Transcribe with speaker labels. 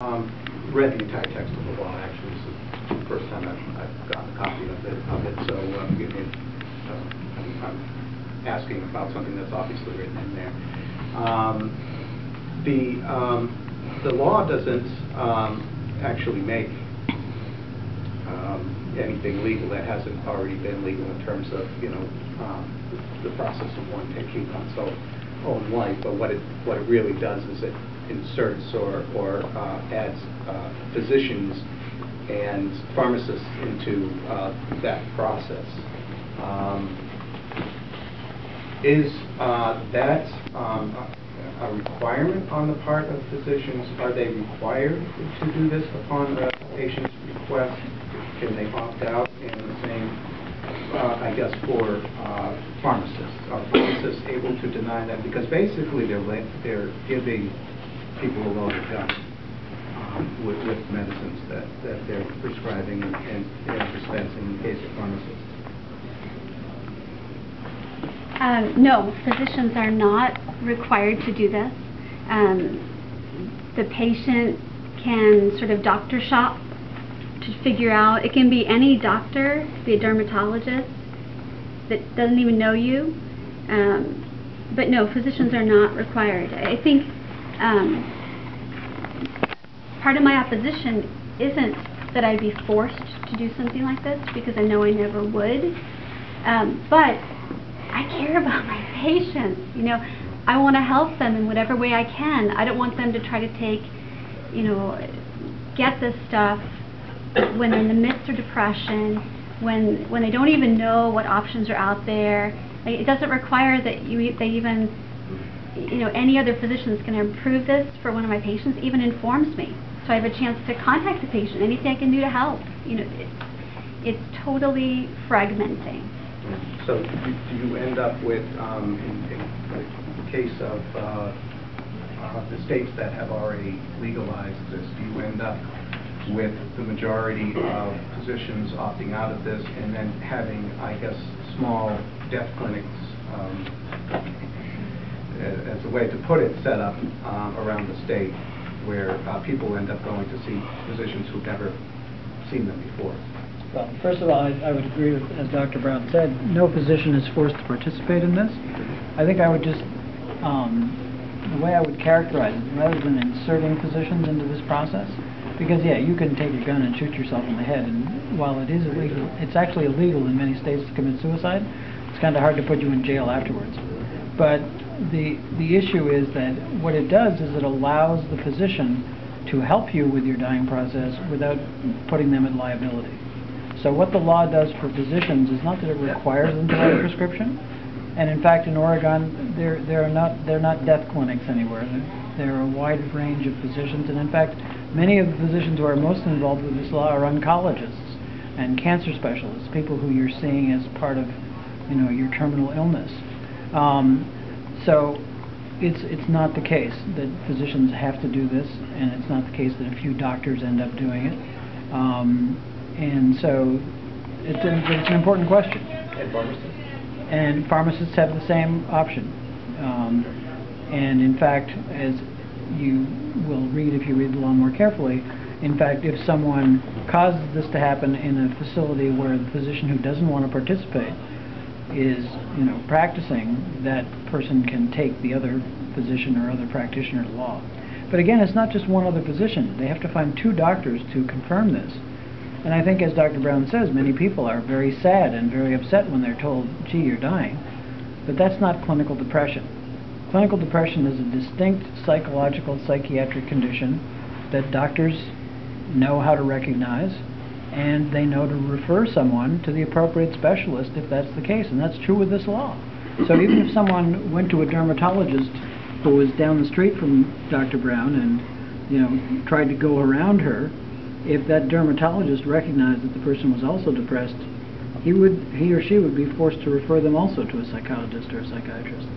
Speaker 1: Read the entire text of the law. Actually, this is the first time I've gotten a copy of it. So I'm asking about something that's obviously written in there. The law doesn't actually make anything legal that hasn't already been legal in terms of the process of one taking one's own life. But what it really does is it inserts or adds physicians and pharmacists into that process. Is that a requirement on the part of physicians? Are they required to do this upon the patient's request? Can they opt out? In the same, I guess, for pharmacists. Are pharmacists able to deny them? Because basically they're giving people a load of gun with medicines that they're prescribing and dispensing in the case of pharmacists.
Speaker 2: No, physicians are not required to do this. The patient can sort of doctor shop to figure out. It can be any doctor, it could be a dermatologist that doesn't even know you. But no, physicians are not required. I think part of my opposition isn't that I'd be forced to do something like this, because I know I never would. But I care about my patients. I want to help them in whatever way I can. I don't want them to try to take, get this stuff when they're in the midst of depression, when they don't even know what options are out there. It doesn't require that they even, any other physician that's going to approve this for one of my patients even informs me. So I have a chance to contact the patient, anything I can do to help. It's totally fragmenting.
Speaker 1: So do you end up with, in the case of the states that have already legalized this, do you end up with the majority of physicians opting out of this and then having, I guess, small death clinics, as a way to put it, set up around the state where people end up going to see physicians who've never seen them before?
Speaker 3: Well, first of all, I would agree with, as Dr. Brown said, no physician is forced to participate in this. I think I would just, the way I would characterize it, rather than inserting physicians into this process, because yeah, you can take a gun and shoot yourself in the head, and while it is illegal, it's actually illegal in many states to commit suicide. It's kind of hard to put you in jail afterwards. But the issue is that what it does is it allows the physician to help you with your dying process without putting them in liability. So what the law does for physicians is not that it requires them to write a prescription, and in fact in Oregon they're not death clinics anywhere. There are a wide range of physicians, and in fact many of the physicians who are most involved with this law are oncologists and cancer specialists, people who you're seeing as part of your terminal illness. So it's not the case that physicians have to do this, and it's not the case that a few doctors end up doing it. And so it's an important question.
Speaker 1: And pharmacists?
Speaker 3: And pharmacists have the same option. And in fact, as you will read if you read the law more carefully, in fact, if someone causes this to happen in a facility where the physician who doesn't want to participate is, practicing, that person can take the other physician or other practitioner to law. But again, it's not just one other physician. They have to find two doctors to confirm this. And I think, as Dr. Brown says, many people are very sad and very upset when they're told, gee, you're dying. But that's not clinical depression. Clinical depression is a distinct psychological, psychiatric condition that doctors know how to recognize, and they know to refer someone to the appropriate specialist if that's the case, and that's true with this law. So even if someone went to a dermatologist who was down the street from Dr. Brown and, tried to go around her, if that dermatologist recognized that the person was also depressed, he or she would be forced to refer them also to a psychologist or a psychiatrist.